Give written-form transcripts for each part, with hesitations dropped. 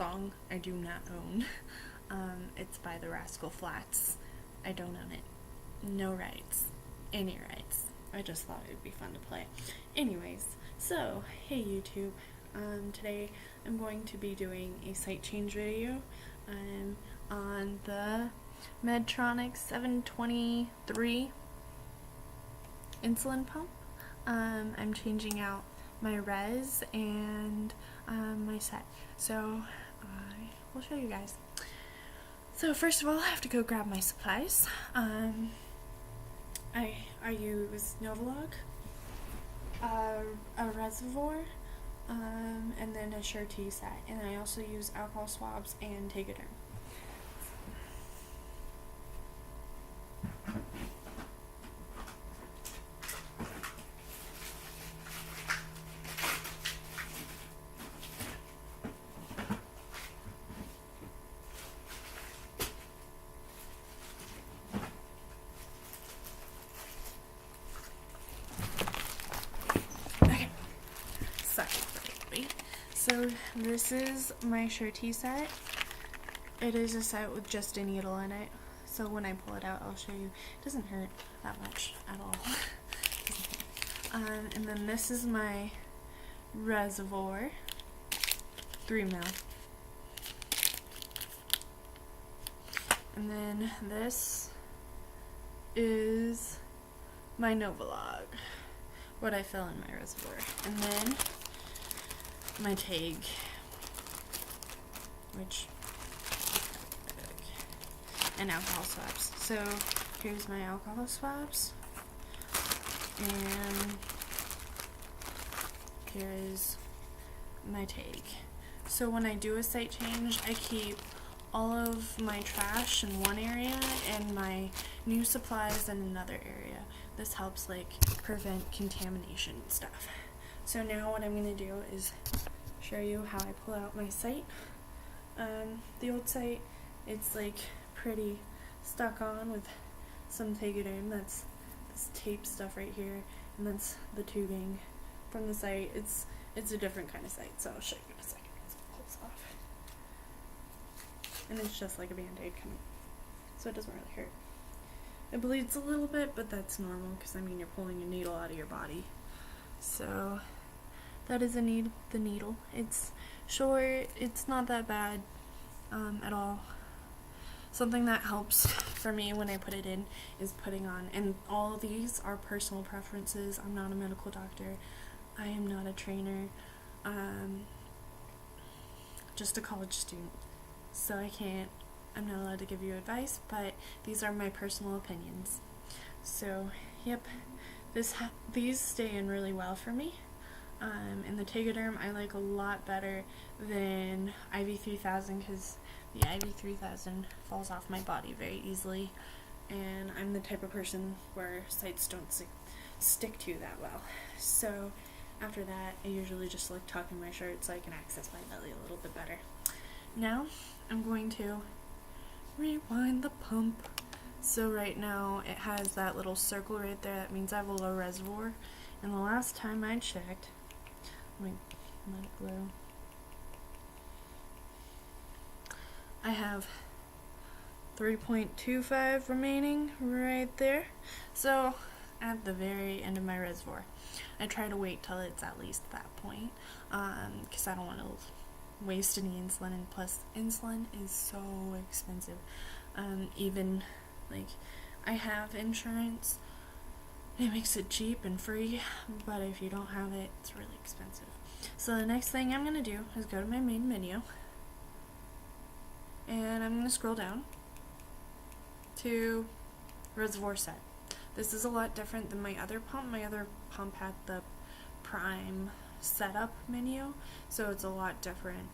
song I do not own. It's by the Rascal Flats. I don't own it. No rights. Any rights. I just thought it would be fun to play. Anyways, so, hey YouTube. Today I'm going to be doing a sight change video. I'm on the Medtronic 723 insulin pump. I'm changing out my res and my set. So I will show you guys. So first of all, I have to go grab my supplies. I use Novolog, a reservoir, and then a Surety set, and I also use alcohol swabs and Tegaderm. So this is my Surety set. It is a set with just a needle in it. So when I pull it out, I'll show you. It doesn't hurt that much at all. And then this is my reservoir, 3 mil. And then this is my Novolog, what I fill in my reservoir. And then my tag, and alcohol swabs. So here's my alcohol swabs, and here is my tag. So when I do a site change, I keep all of my trash in one area and my new supplies in another area. This helps like prevent contamination and stuff. So now what I'm going to do is show you how I pull out my site. The old site, it's like pretty stuck on with some Tegaderm. That's this tape stuff right here, and that's the tubing from the site. It's a different kind of site, so I'll show you in a second once it pulls off. And it's just like a band-aid coming, so it doesn't really hurt. It bleeds a little bit, but that's normal because I mean you're pulling a needle out of your body. So that is the needle. It's short, it's not that bad at all. Something that helps for me when I put it in is putting on, and all of these are personal preferences. I'm not a medical doctor. I am not a trainer. Just a college student. So I'm not allowed to give you advice, but these are my personal opinions. So, yep, these stay in really well for me. And the Tegaderm I like a lot better than IV3000 because the IV3000 falls off my body very easily, and I'm the type of person where sites don't stick to that well. So after that, I usually just like tuck in my shirt so I can access my belly a little bit better. Now I'm going to rewind the pump. So right now it has that little circle right there. That means I have a low reservoir. And the last time I checked, let me let it glow. I have 3.25 remaining right there. So at the very end of my reservoir. I try to wait till it's at least that point because I don't want to waste any insulin, and plus insulin is so expensive. Even like I have insurance, it makes it cheap and free, but if you don't have it, it's really expensive. So the next thing I'm going to do is go to my main menu, and I'm going to scroll down to reservoir set. This is a lot different than my other pump. My other pump had the prime setup menu, so it's a lot different.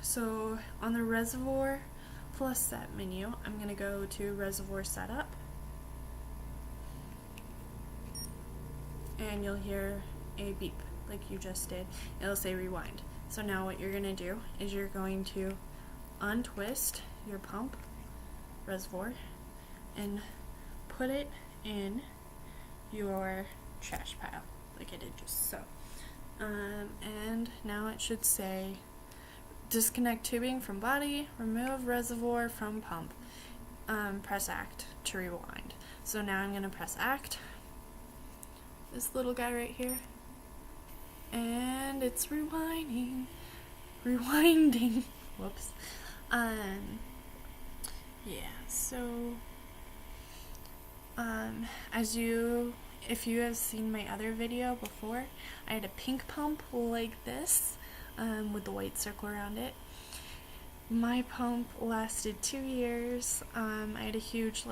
So on the reservoir plus set menu, I'm going to go to reservoir setup, and you'll hear a beep like you just did. It'll say rewind. So now what you're going to do is you're going to untwist your pump reservoir and put it in your trash pile like I did just so. And now it should say disconnect tubing from body, remove reservoir from pump, press act to rewind. So now I'm going to press act, this little guy right here, and it's rewinding, whoops. Yeah, so if you have seen my other video before, I had a pink pump like this, with the white circle around it. My pump lasted 2 years. I had a huge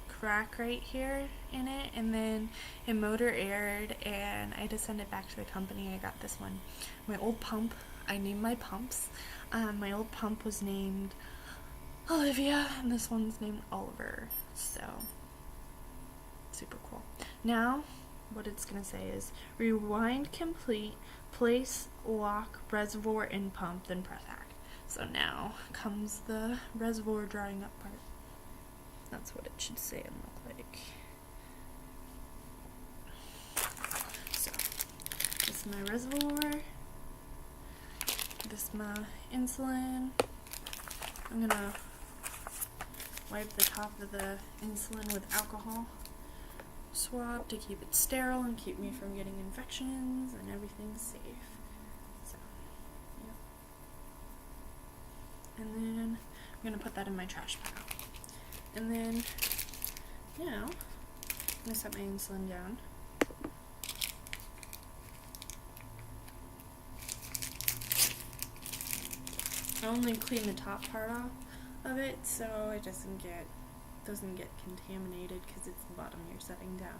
crack right here in it, and then it motor aired, and I had to send it back to the company. I got this one. My old pump, I named my pumps. My old pump was named Olivia, and this one's named Oliver. So super cool. Now what it's gonna say is rewind complete, place lock reservoir in pump, then press act. So now comes the reservoir drying up part. That's what it should say and look like. So this is my reservoir, this is my insulin. I'm gonna wipe the top of the insulin with alcohol swab to keep it sterile and keep me from getting infections, and everything's safe. So, yeah. And then I'm going to put that in my trash pile. And then, now, I'm going to set my insulin down. I only clean the top part off of it so it doesn't get contaminated because it's the bottom you're setting down.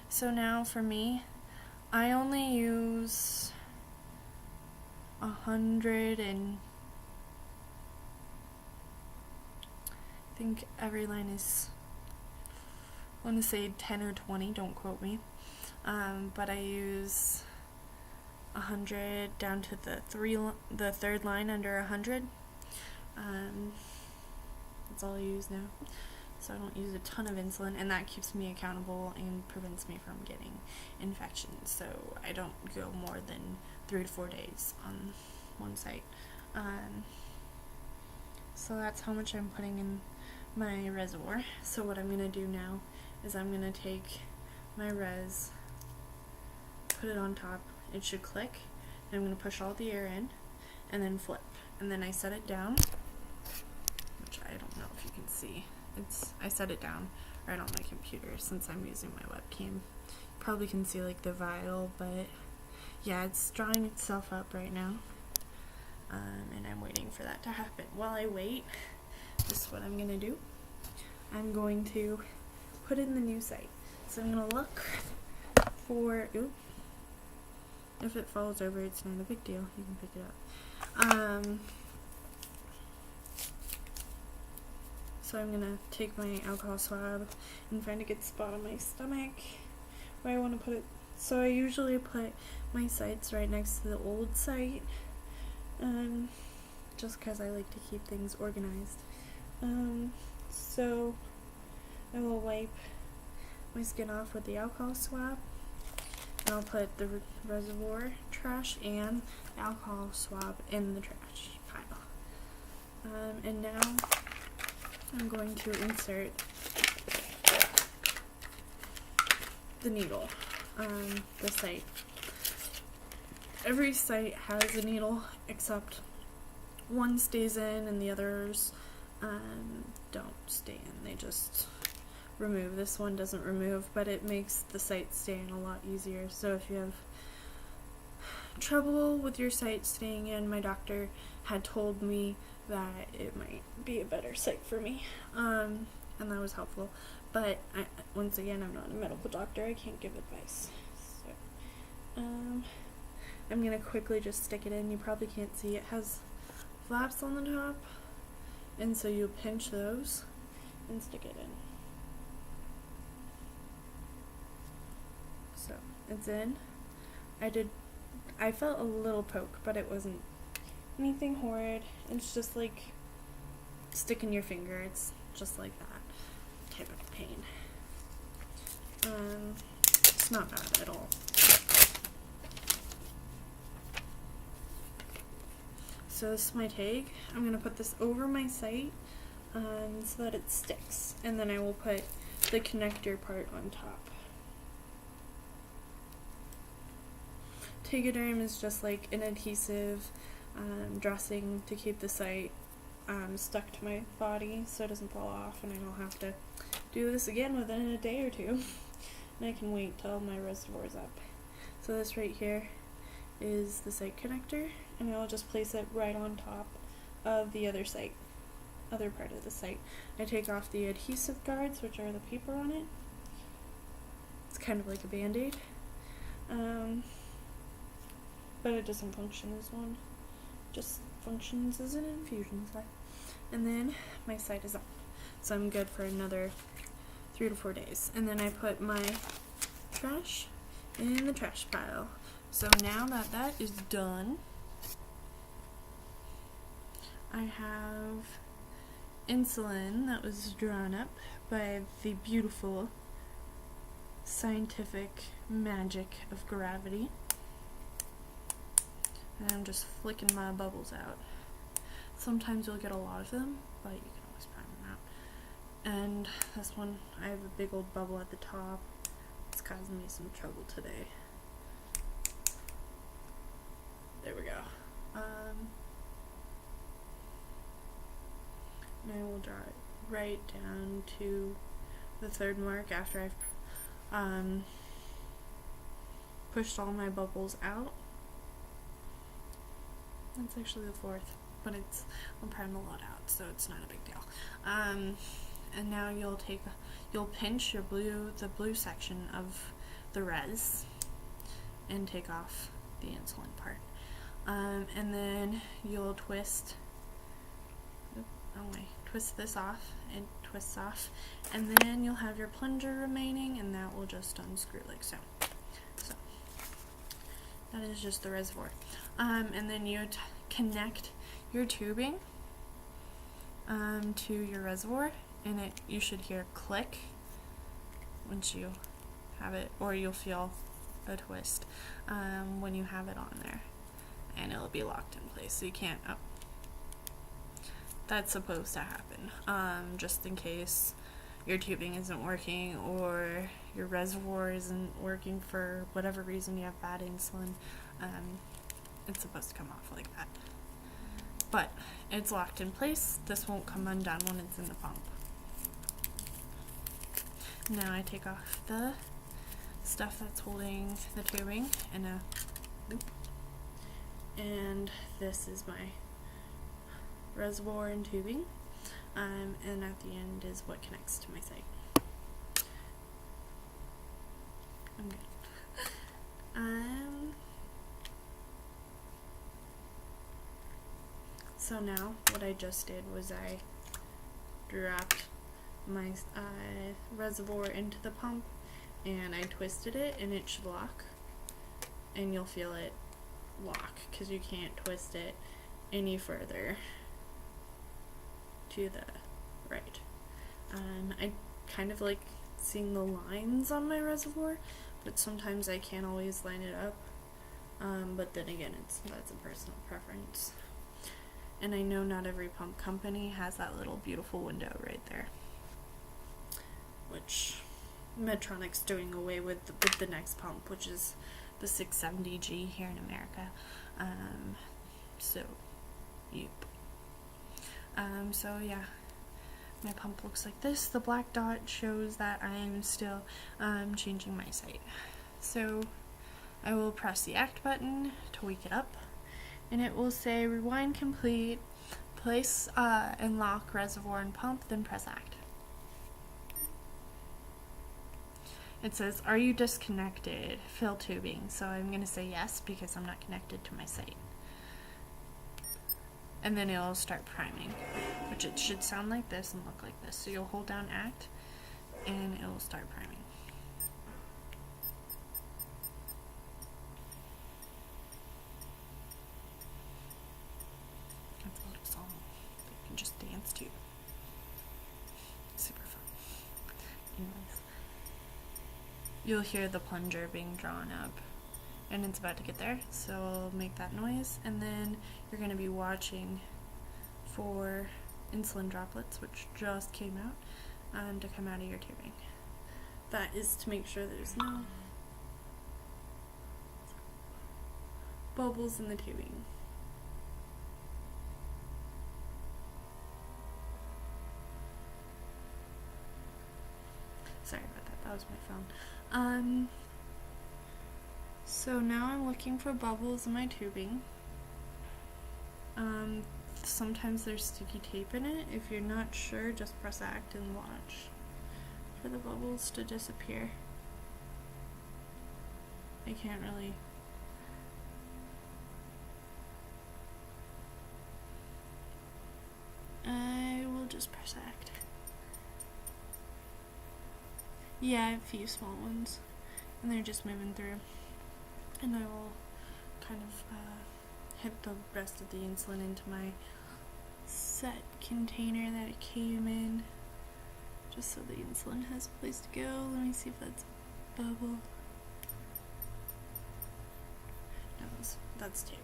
So now for me, I only use 100 and I think every line is, I want to say 10 or 20, don't quote me, but I use 100 down to the third line under 100. That's all I use now, so I don't use a ton of insulin, and that keeps me accountable and prevents me from getting infections, so I don't go more than 3 to 4 days on one site. So that's how much I'm putting in my reservoir. So what I'm going to do now is I'm going to take my res, put it on top, it should click, and I'm going to push all the air in, and then flip, and then I set it down, which I don't know if you can see. I set it down right on my computer since I'm using my webcam. Probably can see the vial, but yeah, it's drawing itself up right now, and I'm waiting for that to happen. While I wait, this is what I'm gonna do. I'm going to put in the new site. So I'm gonna look for, if it falls over, it's not a big deal, you can pick it up. So I'm going to take my alcohol swab and find a good spot on my stomach where I want to put it. So I usually put my sites right next to the old site, just because I like to keep things organized. So I will wipe my skin off with the alcohol swab, and I'll put the reservoir trash and the alcohol swab in the trash pile. And now I'm going to insert the needle, the site. Every site has a needle except one stays in and the others don't stay in. They just remove. This one doesn't remove, but it makes the site stay in a lot easier. So if you have trouble with your site staying in, my doctor had told me that it might be a better site for me, and that was helpful. But once again, I'm not a medical doctor, I can't give advice. So I'm gonna quickly just stick it in. You probably can't see, it has flaps on the top, and so you pinch those and stick it in. So it's in. I felt a little poke, but it wasn't anything horrid. It's just like sticking your finger. It's just like that type of pain. It's not bad at all. so this is my tag. I'm going to put this over my site so that it sticks, and then I will put the connector part on top. Tegaderm is just like an adhesive dressing to keep the site stuck to my body so it doesn't fall off, and I don't have to do this again within a day or two. And I can wait till my reservoir's up. So this right here is the site connector, and I'll just place it right on top of the other part of the site. I take off the adhesive guards, which are the paper on it. It's kind of like a band-aid. But it doesn't function as one. Just functions as an infusion set. And then my site is up. So I'm good for another 3 to 4 days. And then I put my trash in the trash pile. So now that that is done, I have insulin that was drawn up by the beautiful scientific magic of gravity. And I'm just flicking my bubbles out. Sometimes you'll get a lot of them, but you can always prime them out. And this one, I have a big old bubble at the top. It's causing me some trouble today. There we go. And I will draw it right down to the 3rd mark after I've pushed all my bubbles out. That's actually the 4th, but I'll prime a lot out, so it's not a big deal. And now you'll pinch the blue section of the res and take off the insulin part. And then you'll twist this off, and twists off, and then you'll have your plunger remaining, and that will just unscrew like so. So that is just the reservoir. And then you connect your tubing to your reservoir, and you should hear click once you have it, or you'll feel a twist when you have it on there, and it'll be locked in place, so you can't. Oh, that's supposed to happen, just in case your tubing isn't working or your reservoir isn't working for whatever reason, you have bad insulin. It's supposed to come off like that, but it's locked in place. This won't come undone when it's in the pump. Now I take off the stuff that's holding the tubing and a loop, and this is my reservoir and tubing, and at the end is what connects to my site. I'm good. So now what I just did was I dropped my reservoir into the pump, and I twisted it, and it should lock, and you'll feel it lock because you can't twist it any further to the right. I kind of like seeing the lines on my reservoir, but sometimes I can't always line it up, but then again, that's a personal preference. And I know not every pump company has that little beautiful window right there, which Medtronic's doing away with the next pump, which is the 670G here in America. So, yep. So yeah, my pump looks like this. The black dot shows that I am still changing my site. So I will press the act button to wake it up, and it will say rewind complete, place and lock reservoir and pump, then press act. It says, are you disconnected? Fill tubing. So I'm going to say yes because I'm not connected to my site. And then it'll start priming, which it should sound like this and look like this. So you'll hold down act and it will start priming. That's a little song that you can just dance to. Super fun. Anyways, you'll hear the plunger being drawn up, and it's about to get there, so I'll make that noise, and then you're going to be watching for insulin droplets, which just came out, to come out of your tubing. That is to make sure there's no bubbles in the tubing. Sorry about that, that was my phone. So now I'm looking for bubbles in my tubing. Sometimes there's sticky tape in it. If you're not sure, just press act and watch for the bubbles to disappear. I can't really. I will just press act. Yeah, I have a few small ones, and they're just moving through. And I will kind of hit the rest of the insulin into my set container that it came in, just so the insulin has a place to go. Let me see if that's a bubble. No, that's tape.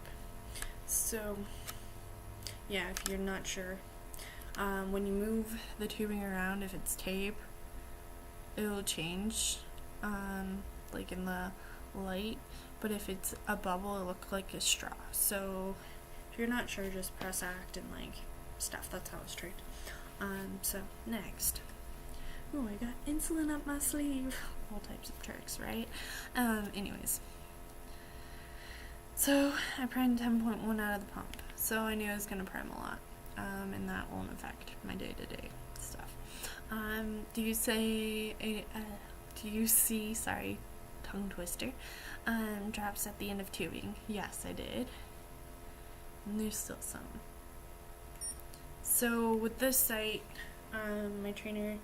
So, yeah, if you're not sure, when you move the tubing around, if it's tape, it'll change, like in the light, but if it's a bubble, it'll look like a straw. So if you're not sure, just press act and like stuff. That's how it's tricked. So next, oh, I got insulin up my sleeve. All types of tricks, right? Anyways, so I primed 10.1 out of the pump, so I knew I was gonna prime a lot, and that won't affect my day-to-day stuff. Do you see, sorry, tongue twister, drops at the end of tubing? Yes, I did. And there's still some. So with this site, my trainer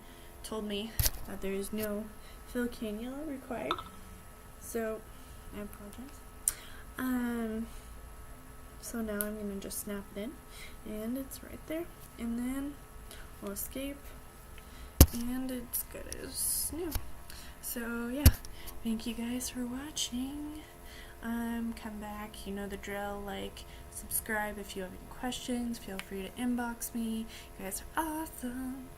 told me that there is no fill cannula required. So I apologize. So now I'm gonna just snap it in, and it's right there. And then we'll escape, and it's good as new. So yeah, thank you guys for watching. Come back, you know the drill, like, subscribe. If you have any questions, feel free to inbox me. You guys are awesome.